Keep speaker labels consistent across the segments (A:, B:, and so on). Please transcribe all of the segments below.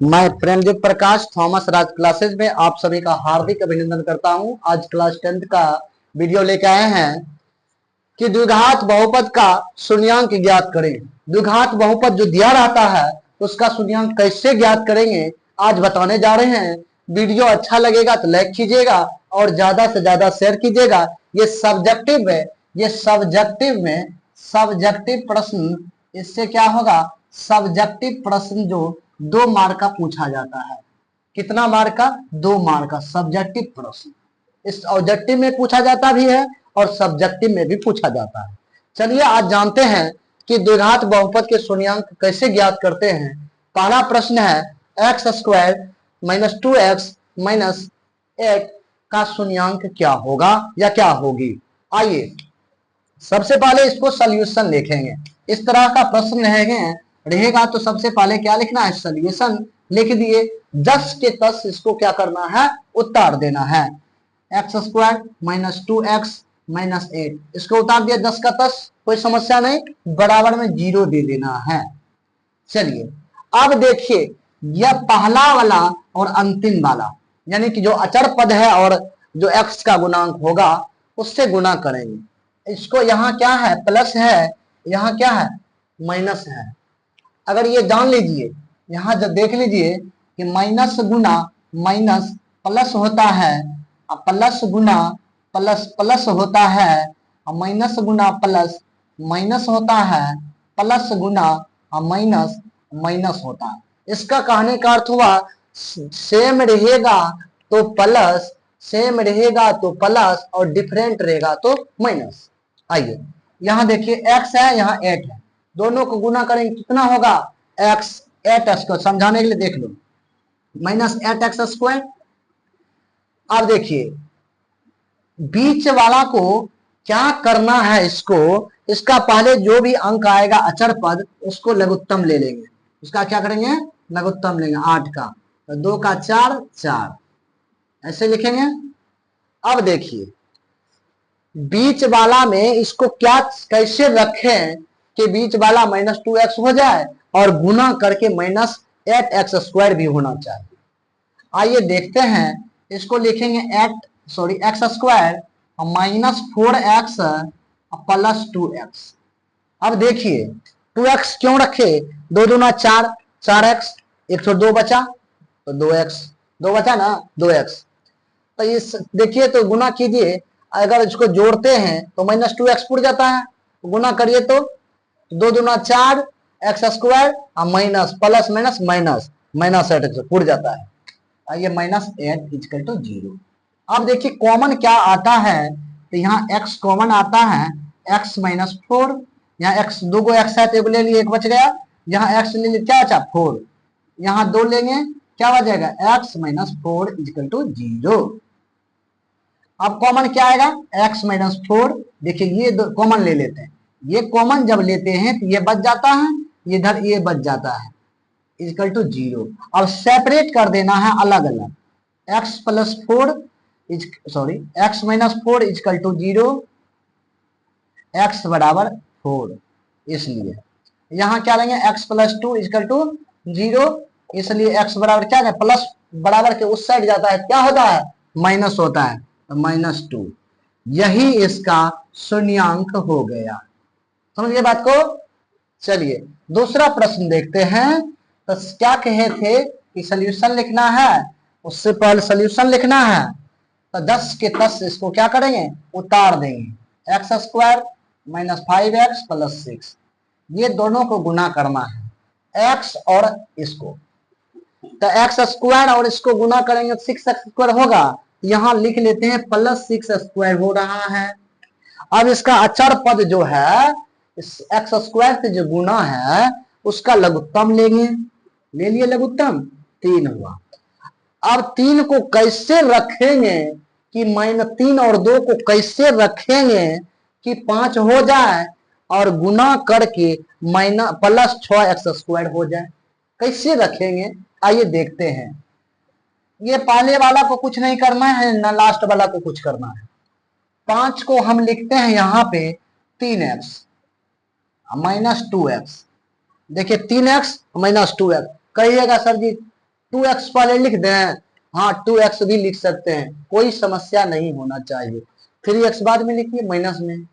A: मैं प्रेमजीत प्रकाश थॉमस राज क्लासेज में आप सभी का हार्दिक अभिनंदन करता हूं। आज क्लास 10th का वीडियो लेके आए हैं कि द्विघात बहुपद का शून्यांक ज्ञात करें। द्विघात बहुपद जो दिया रहता है उसका शून्यांक कैसे ज्ञात करेंगे आज बताने जा रहे हैं। वीडियो अच्छा लगेगा तो लाइक कीजिएगा और ज्यादा से ज्यादा शेयर कीजिएगा। ये सब्जेक्टिव है, ये सब्जेक्टिव प्रश्न, इससे क्या होगा, सब्जेक्टिव प्रश्न जो 2 मार्क का पूछा जाता है। कितना मार्क का? 2 मार्क का सब्जेक्टिव प्रश्न। इस ऑब्जेक्टिव में पूछा जाता भी है और सब्जेक्टिव में भी पूछा जाता है। चलिए आज जानते हैं कि द्विघात बहुपद के शून्यांक कैसे ज्ञात करते हैं। पहला प्रश्न है x square minus 2x minus 8 का शून्यांक क्या होगा या क्या होगी। आइए सबसे पहले इसको सॉल्यूशन लिखेंगे। इस तरह का प्रश्न रहेगा तो सबसे पहले क्या लिखना है, सॉल्यूशन लिख दिए। 10 के 10 इसको क्या करना है, उत्तर देना है। X square minus 2x minus 8 इसको उतार दिया 10 का 10, कोई समस्या नहीं, बराबर में 0 दे देना है। चलिए अब देखिए यह पहला वाला और अंतिम वाला, यानी कि जो अचर पद है और जो x का गुणांक होगा उससे गुना करेंगे। इसको यहाँ क्या है, प्लस है, यहाँ क्या है, माइनस है। अगर ये जान लीजिए, यहाँ जब देख लीजिए कि माइनस गुना माइनस प्लस होता है, प्लस गुना प्लस प्लस होता है, माइनस गुना प्लस माइनस होता है, प्लस गुना माइनस माइनस होता है। इसका कहने का अर्थ हुआ सेम रहेगा तो प्लस, सेम रहेगा तो प्लस और डिफरेंट रहेगा तो माइनस। आइए यहाँ देखिए x है, यहाँ 8 है, दोनों को गुना करेंगे कितना होगा, x 8x को समझाने के लिए देख लो, माइनस 8x स्क्वायर। अब देखिए बीच वाला को क्या करना है, इसका पहले जो भी अंक आएगा अचर पद उसको लघुत्तम ले लेंगे। उसका क्या करेंगे, लघुत्तम लेंगे 8 का, तो 2 का 4 4 ऐसे लिखेंगे। अब देखिए बीच वाला में इसको क्या कैसे रखें कि बीच वाला माइनस 2x हो जाए और गुना करके माइनस 8x स्क्वायर भी होना चाहिए। आइए देखते हैं, इसको लिखेंगे x square minus 4x plus 2x। अब देखिए 2x क्यों रखे, 2 दूना 4, 4x, 102 बचा तो 2x, 2 बचा ना 2x। तो इस देखिए तो गुना कीजिए, अगर इसको जोड़ते हैं तो माइनस 2x पुर जाता है, गुना करिए तो 2 दूना 4 x square minus plus minus minus minus 8 पुर जाता है। ये माइनस 8 इक्वल टू 0। अब देखिए कॉमन क्या आता है, तो यहाँ x कॉमन आता है, x माइनस 4, यहाँ x 2 को x है तो ले लिए, 1 बच गया, यहाँ x ले लिए क्या बचा 4, यहाँ 2 लेंगे क्या बचेगा, x माइनस 4 इक्वल टू 0। अब कॉमन क्या आएगा, x माइनस 4। देखिए ये कॉमन ले लेते हैं, ये कॉमन जब लेते हैं तो ये बच जाता है, इधर ये बच जाता है इक्वल टू 0। अब सेपरेट कर देना है अलग अलग, x plus 4 x minus 4 equal to 0, x बराबर 4, इसलिए यहाँ क्या लेंगे x प्लस 2 इक्वल टू 0, इसलिए x बराबर क्या है, प्लस बराबर के उस साइड जाता है क्या होता है, माइनस होता है, तो माइनस 2। यही इसका शून्यांक हो गया। समझिए बात को। चलिए दूसरा प्रश्न देखते हैं। तो क्या कहे थे कि सॉल्यूशन लिखना है, उससे पहले सॉल्यूशन लिखना है तो 10 के 10 इसको क्या करेंगे, उतार देंगे। X square minus 5x plus 6, ये दोनों को गुना करना है, x और इसको, तो एक्स स्क्वायर और इसको गुना करेंगे 6x स्क्वायर होगा, यहाँ लिख लेते हैं प्लस 6 स्क्वायर हो रहा है। अब इसका अचर पद जो है इस एक्स स्क्वायर से जो गुना है उसका लघुत्तम लेंगे, ले लिए लघुत्तम, 3 हुआ। अब 3 को कैसे रखेंगे कि -3 और 2 को कैसे रखेंगे कि 5 हो जाए और गुना करके प्लस 6x स्क्वायर हो जाए, कैसे रखेंगे आइए देखते हैं। ये पहले वाला को कुछ नहीं करना है ना लास्ट वाला को कुछ करना है। 5 को हम लिखते हैं यहाँ पे 3x माइनस 2x। देखिए 3x माइनस 2x, कहिएगा सर जी 2x पहले लिख दें, हाँ 2x भी लिख सकते हैं, कोई समस्या नहीं होना चाहिए। 3x बाद में लिखिए माइनस में,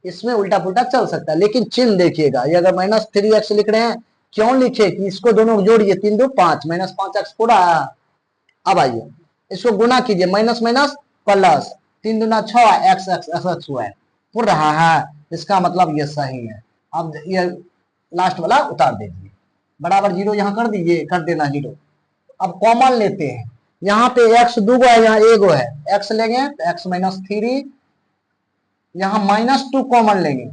A: इसमें उल्टा पुल्टा चल सकता है, लेकिन चिन्ह देखिएगा। ये अगर -3x लिख रहे हैं, क्यों लिखे कि इसको दोनों को जोड़िए, 3 2 5 -5x पूरा। अब आइए इसको गुना कीजिए, माइनस माइनस प्लस, 3 दूना 6 x x x हुआ है, पूर रहा है, इसका मतलब ये सही है। अब ये लास्ट वाला उतार दीजिए, बराबर 0 यहाँ कर दीजिए, कर देना 0। अब कॉमन लेते हैं, यहाँ पे x 2 है, यहाँ 1 है, x लेंगे तो x -3, यहाँ -2 कॉमन लेंगे,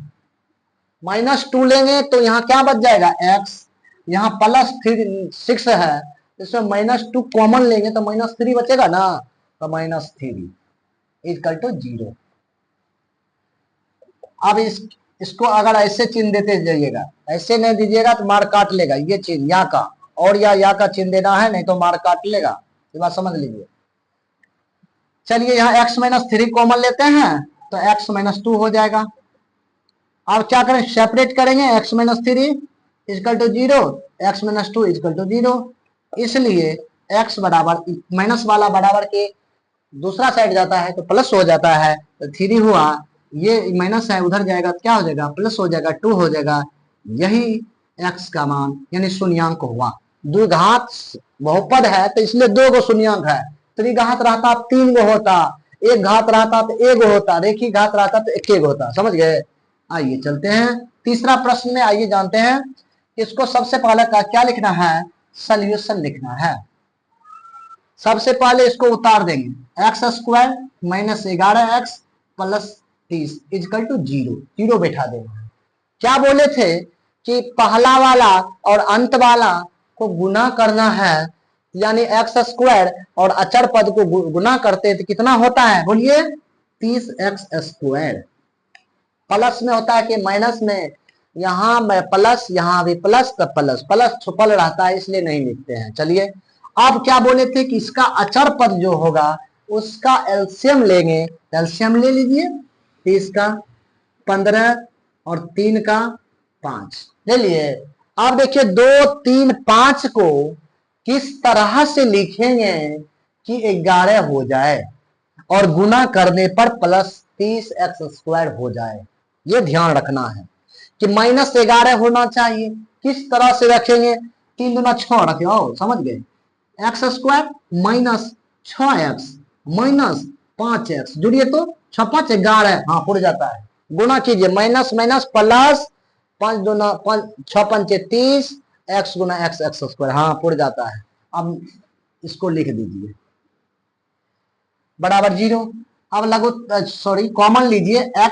A: -2 लेंगे तो यहाँ क्या बच जाएगा x, यहाँ +6 है, इसमें -2 कॉमन लेंगे तो -3 बचेगा ना, तो -3 इक्वल टू 0। अब इसको अगर ऐसे चिन्ह देते जाइएगा, ऐसे नहीं दीजिएगा तो मार काट लेगा ये चिन्ह या का, और या का चिन्ह देना है, नहीं तो मार काट लेगा, ये बात समझ लीजिए। चलिए यहाँ x -3 कॉमन लेते हैं तो x -2 हो जाएगा। अब क्या करें, सेपरेट करेंगे, x -3 equal to 0, x -2 equal to 0, इसलिए x बराबर माइनस वाला बराबर के दूसरा साइड जाता है तो प्लस हो जाता है, तो 3 हुआ, ये माइनस है उधर जाएगा तो क्या हो जाएगा, प्लस हो जाएगा, 2 हो जाएगा। यही x का मान यानी शून्यांक हुआ। द्विघात बहुपद है तो इसलिए 2 गो शून्यांक है, त्रिघात रहता 3 गो होता, एक घात रहता तो 1 गो होता, रेखी घात रहता तो 1 गो होता, समझ गए। आइए चलते हैं तीसरा प्रश्न में, आइए जानते हैं। इसको सबसे पहले का क्या लिखना है, सॉल्यूशन लिखना है। सबसे पहले इसको उतार देंगे, x² -11x + 30 इक्वल टू 0, 0 बैठा देंगे। क्या बोले थे कि पहला वाला और अंत वाला को गुना करना है, यानी x² और अचर पद को गुना करते तो कितना होता है, बोलिए 30x²। प्लस में होता है कि माइनस में, यहाँ में प्लस, यहाँ भी प्लस, तब प्लस, प्लस छुपल रहता है इसलिए नहीं लिखते हैं। चलिए अब क्या बोले थे कि इसका अचर पद जो होगा उसका एलसीएम लेंगे, एलसीएम ले लीजिए, 30 का 15 और 3 का 5 ले लिए। अब देखिए 2 3 5 को किस तरह से लिखेंगे कि 11 हो जाए और गुना करने पर +30x² हो जाए, ये ध्यान रखना है कि -11 होना चाहिए। किस तरह से रखेंगे, 3 दूना 6 रखे, समझ गए, x² -6x -5x जुड़िए तो 6 5 11, हाँ पुर जाता है। गुना कीजिए, माइनस माइनस प्लस, 5 दूना 6 5 30, x गुना x², हाँ पुर जाता है। अब इसको लिख दीजिए बराबर 0। अब लगो सॉरी कॉमन लीजिए, x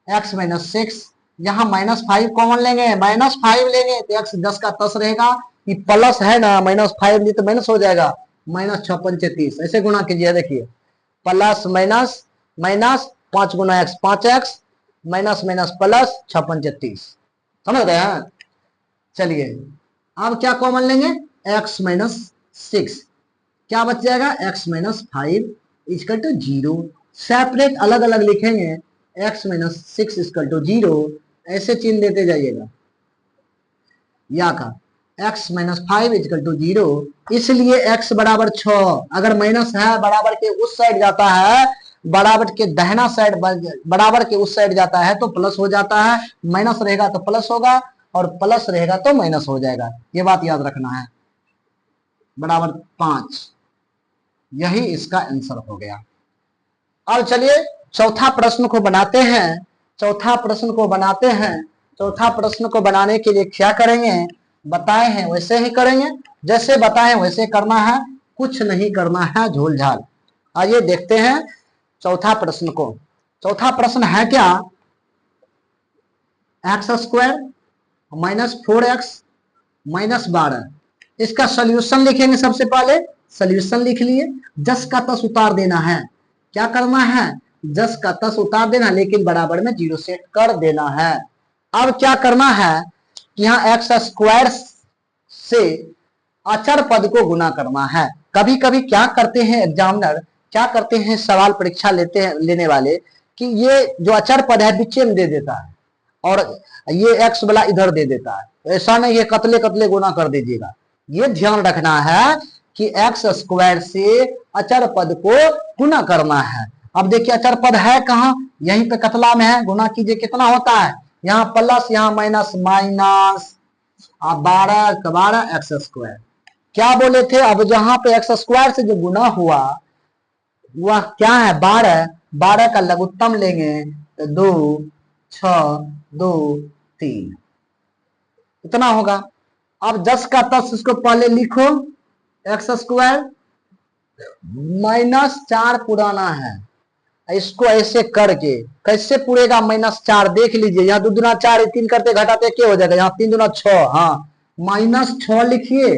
A: -6, यहाँ -5 कॉमन लेंगे, -5 लेंगे तो x 10 का 10 रहेगा, ये प्लस है ना, -5 ली तो माइनस हो जाएगा, -6 5 30, ऐसे गुना कीजिए, देखिए प्लस माइनस माइनस 5 गुना x 5x minus minus plus 6 5 30, समझ रहे हैं। चलिए अब क्या कॉमन लेंगे, x -6, क्या बच जाएगा, x -5 इक्वल टू 0। सेपरेट अलग अलग लिखेंगे, x -6 इक्वल टू 0, ऐसे चिन्ह देते जाइएगा, या का x -5 इक्वल टू 0, इसलिए x बराबर 6, अगर माइनस है बराबर के उस साइड जाता है, बराबर के दाहिना साइड बराबर के उस साइड जाता है तो प्लस हो जाता है, माइनस रहेगा तो प्लस होगा और प्लस रहेगा तो माइनस हो जाएगा, ये बात याद रखना है। बराबर 5, यही इसका आंसर हो गया। अब चलिए चौथा प्रश्न को बनाते हैं। चौथा प्रश्न को बनाते हैं, चौथा प्रश्न को बनाने के लिए क्या करेंगे, बताए हैं वैसे ही करेंगे, जैसे बताए वैसे करना है, कुछ नहीं करना है झोल झाल। आइए देखते हैं चौथा प्रश्न को। चौथा प्रश्न है क्या, x² -4x -12, इसका सॉल्यूशन लिखेंगे। सबसे पहले सॉल्यूशन लिख लिए, जस का तस उतार देना है, क्या करना है, जस का तस उतार देना, लेकिन बराबर में 0 सेट कर देना है। अब क्या करना है, यहाँ x² से अचर पद को गुना करना है। कभी कभी क्या करते हैं एग्जामिनर, क्या करते हैं सवाल परीक्षा लेने वाले, कि ये जो अचर पद है बीच में दे देता है और ये x वाला इधर दे देता है, ऐसा नहीं, ये कतले कतले गुना कर दीजिएगा। ये ध्यान रखना है कि एक्स स्क्वायर से अचर पद को गुना करना है। अब देखिए अचर पद है कहाँ, यहीं पे कतला में है। गुना कीजिए कितना होता है, यहाँ प्लस यहाँ माइनस माइनस, अब 12 एक्स स्क्वायर। क्या बोले थे, अब जहां पे एक्स स्क्वायर से जो गुना हुआ वह क्या है 12, 12 का लघुत्तम लेंगे तो 2 6 2 3 इतना होगा। अब 10 का 10 इसको पहले लिखो, एक्स स्क्वायर -4 पुराना है, इसको ऐसे करके कैसे पूरेगा -4 देख लीजिए, यहाँ 2 दूना 4 3 करते घटाते क्या हो जाएगा, यहाँ 3 दूना 6, हाँ -6 लिखिए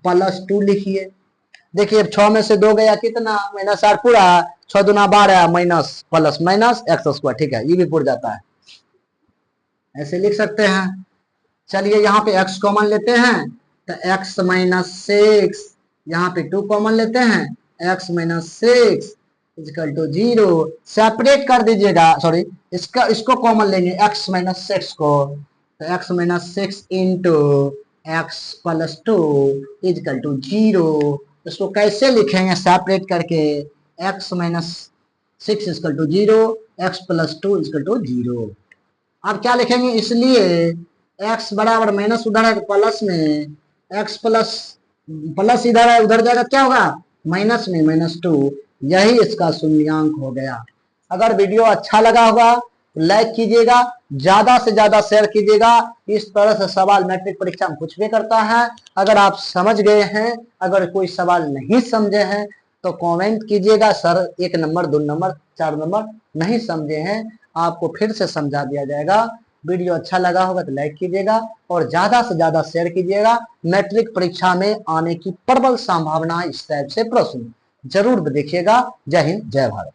A: +2 लिखिए। देखिए 6 में से 2 गया कितना, -8 पूरा, 6 दूना 12 minus plus minus x square, ठीक है ये भी पूर जाता है, ऐसे लिख सकते हैं। चलिए यहाँ पे x कॉमन लेते हैं तो x -6, यहाँ पे 2 कॉमन लेते हैं, x -6 इक्वल टू 0, सेपरेट कर दीजिएगा, सॉरी इसको कॉमन लेंगे x -6 को, तो x -6 into x +2 equal to 0। इसको कैसे लिखेंगे सेपरेट करके, x -6 equal to 0, x +2 equal to 0। अब क्या लिखेंगे, इसलिए x बराबर माइनस उधर है तो प्लस में, x प्लस इधर है उधर जाएगा क्या होगा माइनस में -2, यही इसका शून्यांक हो गया। अगर वीडियो अच्छा लगा होगा तो लाइक कीजिएगा, ज्यादा से ज्यादा शेयर कीजिएगा। इस तरह से सवाल मैट्रिक परीक्षा में पूछ भी करता है। अगर आप समझ गए हैं, अगर कोई सवाल नहीं समझे हैं तो कमेंट कीजिएगा, सर 1 नंबर 2 नंबर 4 नंबर नहीं समझे हैं, आपको फिर से समझा दिया जाएगा। वीडियो अच्छा लगा होगा तो लाइक कीजिएगा और ज्यादा से ज्यादा शेयर कीजिएगा। मैट्रिक परीक्षा में आने की प्रबल संभावना इस टाइप से प्रश्न जरूर देखिएगा। जय हिंद जय भारत।